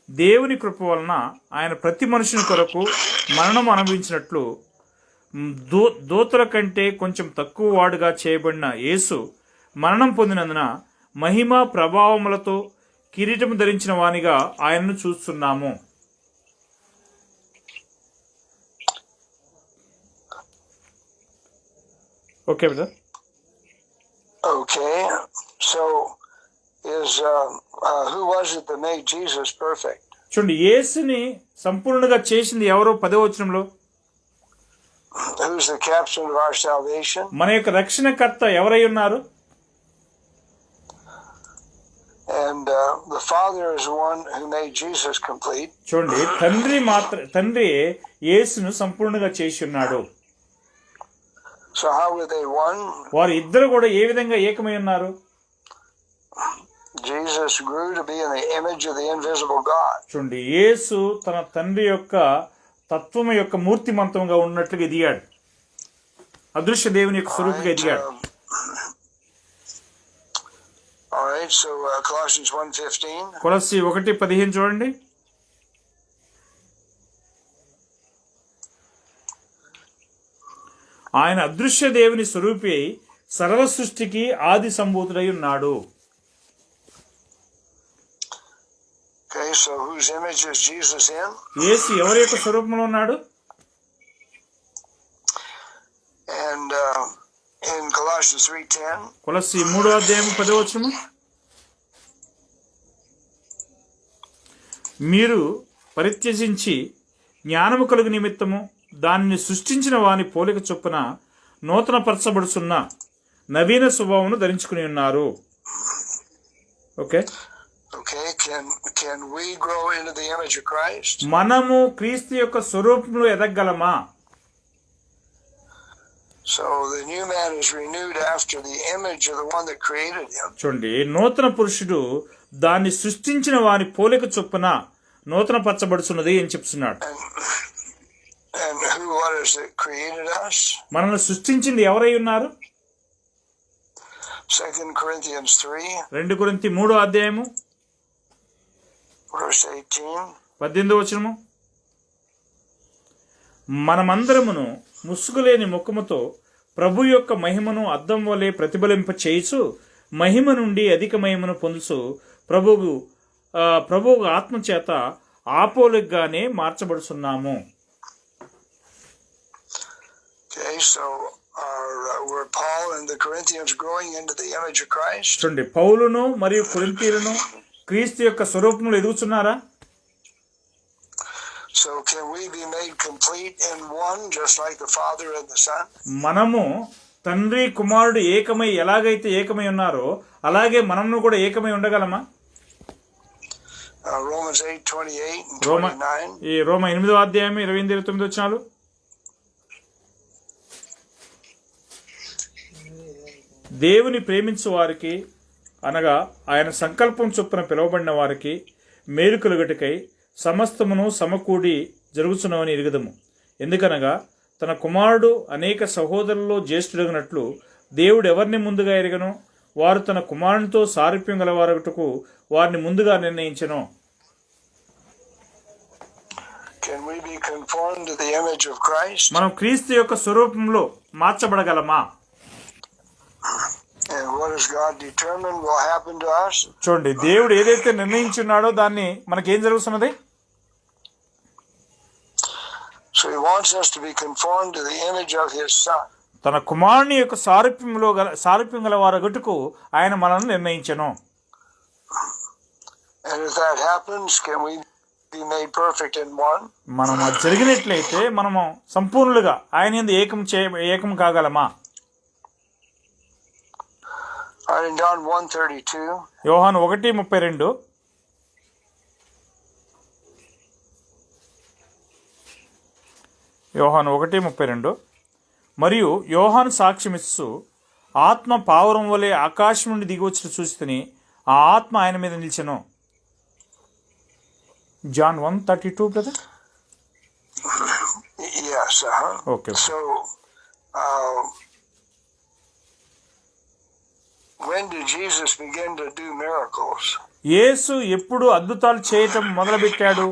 దేవుని కృప వలన ఆయన ప్రతి మనుషుని కొరకు మరణం అనుభవించినట్లు దూతల కంటే కొంచెం తక్కువ వాడుగా చేయబడిన యేసు మరణం పొందినందున మహిమ ప్రభావములతో కిరీటము ధరించిన వానిగా ఆయనను చూస్తున్నాము. Okay brother. Okay, so is who was it that made Jesus perfect? చూడండి, యేసుని సంపూర్ణంగా చేసింది ఎవరో 10వ. Who's the captain of our salvation? మన యొక్క రక్షణకర్త ఎవరై ఉన్నారు? And the Father is the one who made Jesus complete. చూడండి, తండ్రి యేసును సంపూర్ణంగా చేసి ఉన్నాడు. So how were they one? వారు ఇద్దరు కూడా ఏ విధంగా ఏకమై ఉన్నారు? Jesus grew to be in the image of the invisible God. చూడండి, యేసు తన తండ్రి యొక్క తత్వము యొక్క మూర్తిమంతంగా ఉన్నట్లుగా ఎదిగాడు. అదృశ్య దేవుని యొక్క స్వరూపుగా ఎదిగాడు. All right, so Colossians 1:15. కొలస్సీ 1:15 చూడండి. ఆయన అదృశ్య దేవుని స్వరూపి అయి సర్వ సృష్టికి ఆది సంభూతుడై ఉన్నాడు. Okay, so whose image is Jesus in? యేసు ఎవరి యొక్క స్వరూపంలో ఉన్నాడు? And in Colossians 3:10, కొలస్సీ 3:10 మీరు పరిత్యజించి జ్ఞానము కలుగు నిమిత్తము దానిని సృష్టించిన వాని పోలిక చొప్పున నూతన పరచబడుచున్న నవీన స్వభావమును ధరించుకుని ఉన్నారు. Okay, okay, can we grow into the image of Christ? మనము క్రీస్తు యొక్క స్వరూపంలో ఎదగలమా? So the new man is renewed after the image of the one that created him. చూడండి, నూతన పురుషుడు దాన్ని సృష్టించిన వాని పోలిక చొప్పున నూతన పరచబడుచున్నది అని చెప్తున్నాడు. And what is it created us? మనల్ని సృష్టించింది ఎవరై ఉన్నారు? 2 Corinthians 3, 2 కొరింథీ 3 verse 18. 18 మనమందరమును ముసుగులేని ముఖముతో ప్రభు యొక్క మహిమను అద్దం వలె ప్రతిఫలింప చేయుచు మహిమ నుండి అధిక మహిమను పొందుచు ప్రభువు ఆత్మచేత ఆపోలిగ్గానే మార్చబడుచున్నాము. Okay, so were Paul and the Corinthians growing into the image of Christ? చూడండి, పౌలును మరియు కొరింథీయులను క్రీస్తు యొక్క స్వరూపంలో ఎదుగుతున్నారా? So can we be made complete in one, just like the Father and the Son? మనము తండ్రి కుమారుడు ఏకమై ఎలాగైతే ఏకమై ఉన్నారో అలాగే మనము కూడా ఏకమై ఉండగలమా? Romans 8:28 and 29. ఈ రోమ 8:28-29 దేవుని ప్రేమించు వారికి అనగా ఆయన సంకల్పం చొప్పున పిలువబడిన వారికి మేలు కలుగుటకై సమస్తమును సమకూడి జరుగుచున్నవని ఎరుగుదము. ఎందుకనగా తన కుమారుడు అనేక సహోదరుల్లో జ్యేష్ఠుడగినట్లు దేవుడు ఎవరిని ముందుగా ఎరగనో వారు తన కుమారునితో సారూప్యం గలవారగుటకు వారిని ముందుగా నిర్ణయించెను. Can we be conformed to the image of Christ? మనం క్రీస్తు యొక్క స్వరూపంలో మార్చబడగలమా? And what has God determined will happen to us? చూడండి, దేవుడు ఏదైతే నిర్ణయించున్నాడో దాన్ని మనకేం జరుగుతున్నది? So he wants us to be conformed to the image of his Son. తన కుమారుని యొక్క సారూప్యం గల వారగుటకు ఆయన మనల్ని నిర్ణయించెను. And if that happens, can we be made perfect in one? మనం అది జరిగినట్లయితే మనము సంపూర్ణులుగా ఆయన యందు ఏకం కాగలమా? In John 1:32, యోహాను 1:32 యోహాను 1:32 మరియు యోహాను సాక్ష్యమిచ్చు ఆత్మ పావురం వలె ఆకాశం నుండి దిగివచ్చిన చూసితిని ఆ ఆత్మ ఆయన మీద నిలిచెను. John 1:32 brother. yes. Okay. So when did Jesus begin to do miracles? యేసు ఎప్పుడు అద్భుతాలు చేయటం మొదలుపెట్టాడు?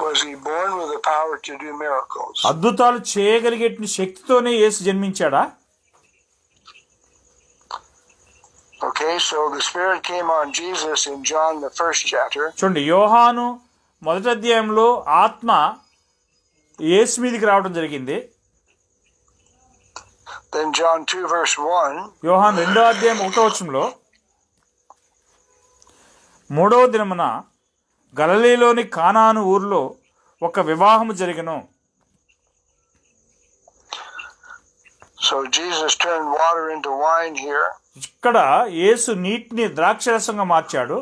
Was he born with the power to do miracles? అద్భుతాలు చేయగలిగే శక్తితోనే యేసు జన్మించాడా? Okay, so the Spirit came on Jesus in John the 1st chapter. చూడండి, యోహాను 1వ అధ్యాయంలో ఆత్మ యేసు మీదకి రావడం జరిగింది. Then John 2 verse 1. యోహాను 2వ అధ్యాయం 1వ వచనంలో 3వ దినమున గలిలయలోని కానాను ఊరిలో ఒక వివాహము జరిగెను. So Jesus turned water into wine here. ఇక్కడ యేసు నీటిని ద్రాక్షరసంగా మార్చాడు.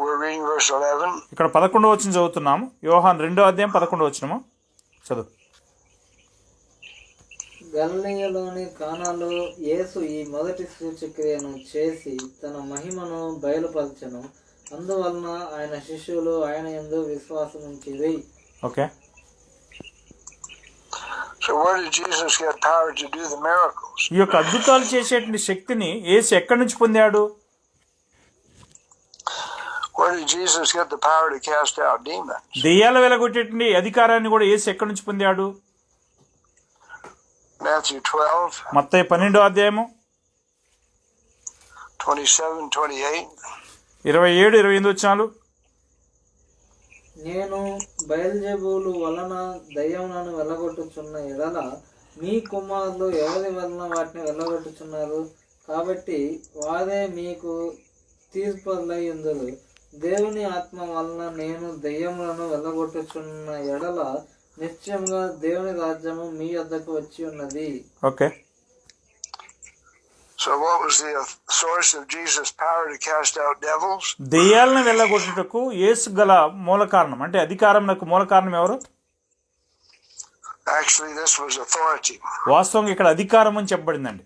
We're reading verse 11. ఇక్కడ 11వ వచనం చదువుతున్నాము. యోహాను 2వ అధ్యాయం 11వ వచనము చదువు. గలిలయలోని కానాలో యేసు ఈ మొదటి సూచక్రియను చేసి తన మహిమను బయలుపరచెను. అందువలన ఆయన శిష్యులు ఆయన యందు విశ్వాసం ఉంచిరి. Okay, So where did Jesus get power to do the miracles? ఈ యొక్క అద్భుతాలు చేసేటువంటి శక్తిని యేసు ఎక్కడి నుంచి పొందాడు? Where did Jesus get the power to cast out demons? దెయ్యాలు వెలగొట్టేటువంటి అధికారాన్ని కూడా యేసు ఎక్కడి నుంచి పొందాడు? Matthew 12, మత్తయి 12వ అధ్యాయము 27, 28. 27, 28 వచనాలు. నేను బయల్జెబూలు వలన దయ్యములను వెళ్ళగొట్టుచున్న ఎడల మీ కుమారులు ఎవరి వలన వాటిని వెళ్ళగొట్టుచున్నారు? కాబట్టి వారే మీకు తీర్పులై ఉందరు. దేవుని ఆత్మ వలన నేను దయ్యములను వెళ్ళగొట్టుచున్న ఎడల నిశ్చయంగా దేవుని రాజ్యము మీ వద్దకు వచ్చి ఉన్నది. Okay. So what was the source of Jesus' power to cast out devils? దెయ్యాలను వెళ్ళగొట్టుటకు యేసు గల మూల కారణం అంటే అధికారంకు మూల కారణం ఎవరు? Actually, this was authority. వాస్తవంగా ఇక్కడ అధికారం అని చెప్పబడిందండి.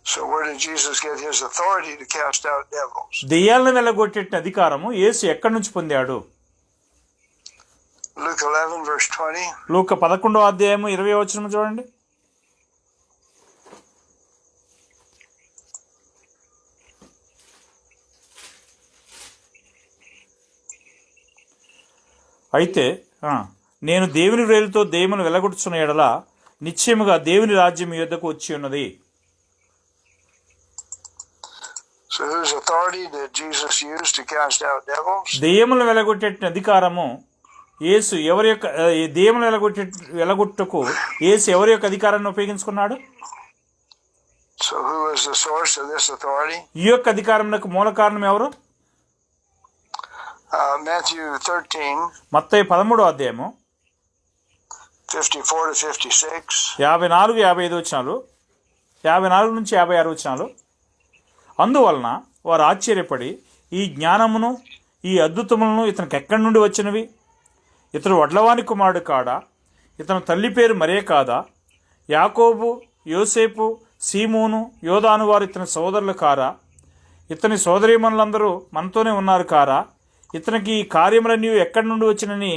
So where did Jesus get his authority to cast out devils? దెయ్యాలను వెళ్ళగొట్టే అధికారము యేసు ఎక్కడి నుంచి పొందాడు? Luke 11, verse 20. లూకా 11వ అధ్యాయము 20వ వచనం చూడండి. అయితే నేను దేవుని వేలుతో దెయ్యమును వెళ్ళగొట్టుచున్న ఎడల నిశ్చయముగా దేవుని రాజ్యం మీ యొద్దకు వచ్చి ఉన్నది. So whose authority did Jesus use to cast out devils? దెయ్యములను వెళ్ళగొట్టే అధికారము యేసు ఎవరి యొక్క దెయ్యములను వెళ్ళగొట్టుటకు యేసు ఎవరి యొక్క అధికారాన్ని ఉపయోగించుకున్నాడు? So who is the source of this authority? ఈ యొక్క అధికారమునకు మూల కారణం ఎవరు? Matthew 13, మత్తయి 13వ అధ్యాయము 54 to 56. 54, 55 వచనాలు, 54 నుంచి 56 వచనాలు. అందువలన వారు ఆశ్చర్యపడి ఈ జ్ఞానమును ఈ అద్భుతములను ఇతనికి ఎక్కడి నుండి వచ్చినవి? ఇతడు వడ్లవాని కుమారుడు కాడా? ఇతను తల్లి పేరు మరే కాదా? యాకోబు, యోసేపు, సీమోను, యోదాను వారు ఇతని సోదరులు కారా? ఇతని సోదరీమణులందరూ మనతోనే ఉన్నారు కారా? ఇతనికి ఈ కార్యములన్నీ ఎక్కడి నుండి వచ్చినని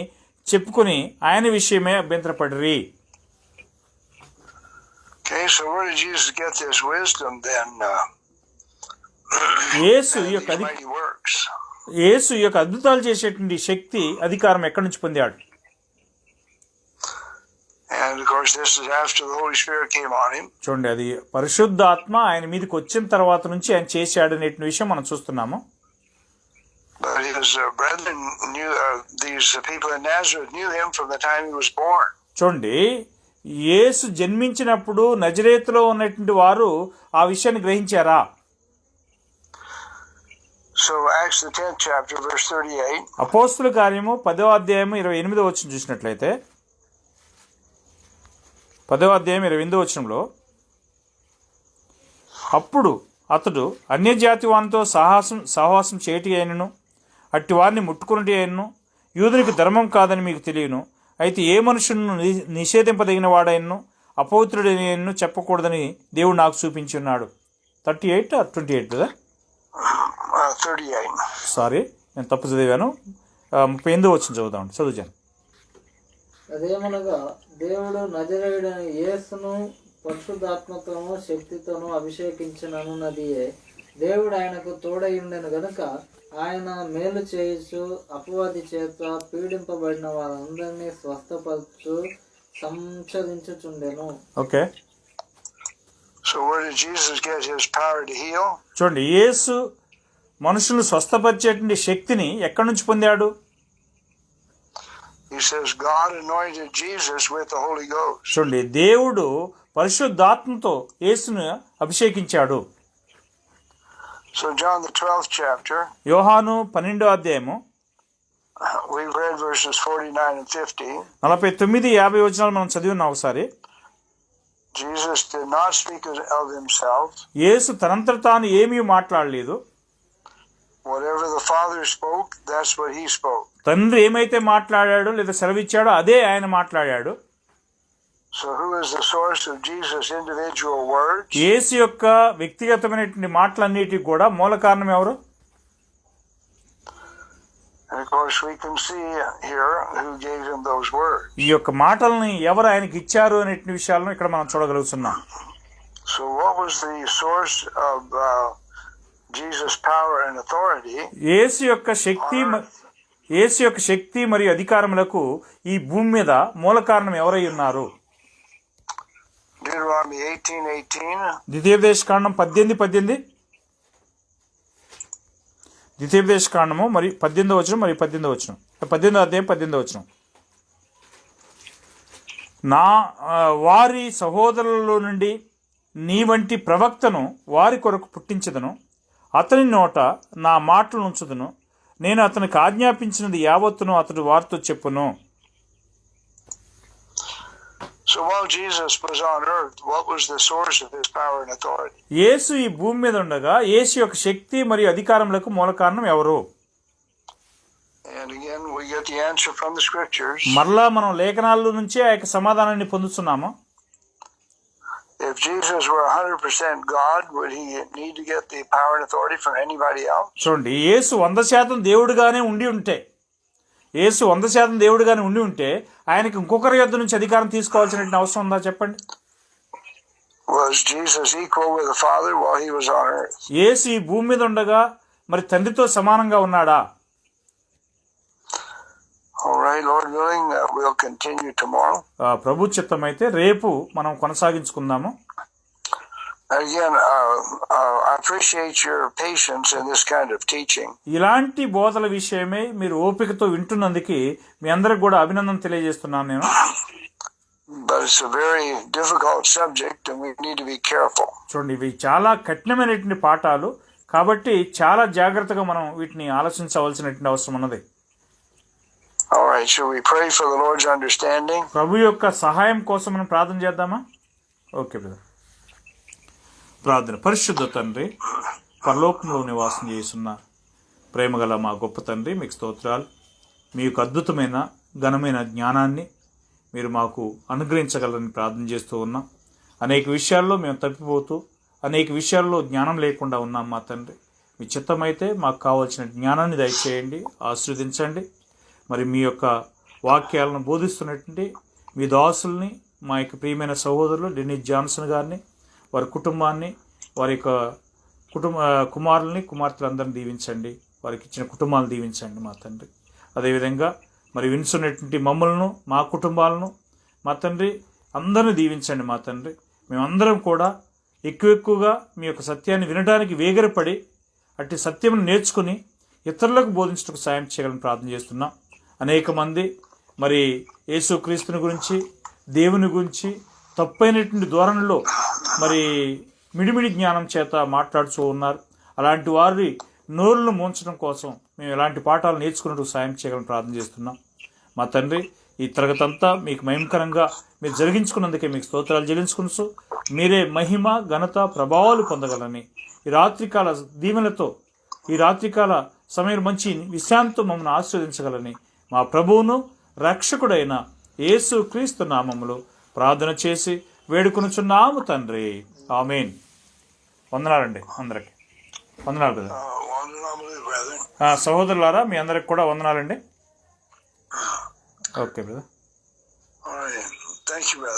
చెప్పుకుని ఆయన విషయమే అభ్యంతరపడిరి. Okay, so where did Jesus get this wisdom then? యేసు ఈ These యొక్క mighty works. యేసు ఈ యొక్క అద్భుతాలు చేసేటువంటి శక్తి అధికారం ఎక్కడి నుంచి పొందాడు? And of course, this is after the Holy Spirit came on him. చూడండి, అది పరిశుద్ధాత్మ ఆయన మీదకి వచ్చిన తర్వాత నుంచి ఆయన చేశాడు అనే విషయం మనం చూస్తున్నాము. But his brethren knew, these people in Nazareth knew him from the time he was born. చూడండి, యేసు జన్మించినప్పుడు నజరేతులో ఉన్నటువంటి వారు ఆ విషయాన్ని గ్రహించారా? So Acts the 10th chapter, verse 38. అపోస్తుల కార్యము 10వ అధ్యాయము 28వ వచనం చూసినట్లయితే 10వ అధ్యాయం 28వ వచనంలో, అప్పుడు అతడు అన్యజాతి వానితో సహవాసం చేయటి అయినను అట్టి వారిని ముట్టుకున్నటి అయినను యూదునికి ధర్మం కాదని మీకు తెలియను. అయితే ఏ మనుషులను నిషేధింపదగిన వాడైనను అపవిత్రుడైనను చెప్పకూడదని దేవుడు నాకు చూపించి ఉన్నాడు. 38 or 28 కదా? 38. సారీ, నేను తప్పు చదివాను. 38వ వచనం చదువుతాను. అదేమనగా దేవుడు నజరేయుడైన యేసును పరిశుద్ధాత్మతోనూ శక్తితోనూ అభిషేకించిననున్నదియే. దేవుడు ఆయనకు తోడయుండెను గనుక ఆయన మేలు చేయుచు అపవాది చేత పీడింపబడిన వారందరినీ స్వస్థపరచు సంచరించుచుండెను. Okay. So where did Jesus get his power to heal? చూడండి, యేసు మనుషులను స్వస్థపరిచేటువంటి శక్తిని ఎక్కడి నుంచి పొందాడు? He says God anointed Jesus with the Holy Ghost. చూడండి, దేవుడు పరిశుద్ధాత్మతో యేసును అభిషేకించాడు. So John the 12th chapter, యోహాను 12వ అధ్యాయము we've read verses 49 and 50. 49, 50 వచనాలు మనం చదివి ఉన్నాం ఒకసారి. Jesus did not speak of himself. యేసు తనంతట తాను ఏమీ మాట్లాడలేదు. Whatever the Father spoke, that's what he spoke. తండ్రి ఏమైతే మాట్లాడాడో లేదా సెలవిచ్చాడో అదే ఆయన మాట్లాడాడు. So who is the source of Jesus' individual words? యేసు యొక్క వ్యక్తిగతమైనటువంటి మాటలన్నిటికి కూడా మూల కారణం ఎవరు? And of course we can see here who gave him those words. ఈ యొక్క మాటల్ని ఎవరు ఆయనకి ఇచ్చారు అనే విషయాలను ఇక్కడ మనం చూడగలుగుతున్నాం. So what was the source of Jesus' power and authority యేసు యొక్క శక్తి మరియు అధికారములకు ఈ భూమి మీద మూల కారణం ఎవరై ఉన్నారు? Deuteronomy 18:18. ద్వితీయోపదేశకాండం 18:18. ద్వితీయోపదేశకాండము మరి 18వ వచనం మరియు 18వ వచనం, 18వ అధ్యాయం 18వ వచనం. వారి సహోదరులలో నుండి నీ వంటి ప్రవక్తను వారి కొరకు పుట్టించదను, అతని నోట నా మాటలు ఉంచుదును, నేను అతనికి ఆజ్ఞాపించినది యావత్తును అతడు వారితో చెప్పును. So while Jesus was on earth, what was the source of his power and authority? యేసు ఈ భూమి మీద ఉండగా యేసు యొక్క శక్తి మరియు అధికారములకు మూల కారణం ఎవరు? And again, we get the answer from the scriptures. మరలా మనం లేఖనాల నుంచే ఆ యొక్క సమాధానాన్ని పొందుతున్నాము. If Jesus were 100% God, would he need to get the power and authority from anybody else? చూడండి, యేసు 100% దేవుడుగానే ఉండి ఉంటే, యేసు 100% దేవుడుగానే ఉండి ఉంటే ఆయనకి ఇంకొకరి యొద్ద నుంచి అధికారం తీసుకోవాల్సిన అవసరం ఉందా చెప్పండి? Was Jesus equal with the Father while he was on earth? యేసు ఈ భూమి మీద ఉండగా మరి తండ్రితో సమానంగా ఉన్నాడా? All right, Lord willing, we'll continue tomorrow. ప్రభు చిత్తమైతే రేపు మనం కొనసాగించుకుందాము. Again, I appreciate your patience in this kind of teaching. ఇలాంటి బోధల విషయమే మీరు ఓపికతో వింటున్నందుకు మీ అందరికి కూడా అభినందన తెలియజేస్తున్నాను నేను. But it's a very difficult subject and we need to be careful. చూడండి, ఇవి చాలా కఠినమైనటువంటి పాఠాలు కాబట్టి చాలా జాగ్రత్తగా మనం వీటిని ఆలోచించవలసినటువంటి అవసరం ఉన్నది. All right, shall we pray for the Lord's understanding? ప్రభు యొక్క సహాయం కోసం మనం ప్రార్థన చేద్దామా? Okay brother. ప్రార్థన. పరిశుద్ధ తండ్రి, పరలోకంలో నివాసం చేస్తున్న ప్రేమగల మా గొప్ప తండ్రి, మీకు స్తోత్రాలు. మీ యొక్క అద్భుతమైన ఘనమైన జ్ఞానాన్ని మీరు మాకు అనుగ్రహించగలరని ప్రార్థన చేస్తూ ఉన్నాం. అనేక విషయాల్లో మేము తప్పిపోతూ అనేక విషయాల్లో జ్ఞానం లేకుండా ఉన్నాం మా తండ్రి. మీ చిత్తమైతే మాకు కావాల్సిన జ్ఞానాన్ని దయచేయండి, ఆశీర్వదించండి. మరి మీ యొక్క వాక్యాలను బోధిస్తున్నటువంటి మీ దాసుల్ని, మా యొక్క ప్రియమైన సహోదరులు డెనిస్ జాన్సన్ గారిని, వారి కుటుంబాన్ని, వారి యొక్క కుమారుల్ని కుమార్తెలందరినీ దీవించండి, వారికి ఇచ్చిన కుటుంబాలను దీవించండి మా తండ్రి. అదేవిధంగా మరి వినుసున్నటువంటి మమ్మల్ని, మా కుటుంబాలను మా తండ్రి అందరినీ దీవించండి మా తండ్రి. మేమందరం కూడా ఎక్కువగా మీ యొక్క సత్యాన్ని వినడానికి వేగరపడి అట్టి సత్యం నేర్చుకుని ఇతరులకు బోధించడానికి సాయం చేయాలని ప్రార్థన చేస్తున్నాం. అనేక మంది మరి యేసుక్రీస్తుని గురించి, దేవుని గురించి తప్పైనటువంటి ధోరణిలో మరి మిడిమిడి జ్ఞానం చేత మాట్లాడుతూ ఉన్నారు. అలాంటి వారి నోరులను మూంచడం కోసం మేము ఎలాంటి పాఠాలు నేర్చుకున్నట్టు సాయం చేయాలని ప్రార్థన చేస్తున్నాం మా తండ్రి. ఈ తరగతి అంతా మీకు మహిమకరంగా మీరు జరిగించుకున్నందుకే మీకు స్తోత్రాలు చెల్లించుకుంటూ మీరే మహిమ, ఘనత, ప్రభావాలు పొందగలని ఈ రాత్రికాల దీవెనలతో, ఈ రాత్రికాల సమయం మంచి విశ్రాంతితో మమ్మల్ని ఆశీర్వదించగలని మా ప్రభువును రక్షకుడైన యేసు క్రీస్తు నామములో ప్రార్థన చేసి వేడుకొనుచున్నాము తండ్రి. ఆమేన్. వందనాలండి అందరికి. వందనాలు కదా సహోదరులారా, మీ అందరికి కూడా వందనాలండి. Okay brother. All right. Thank you, brother.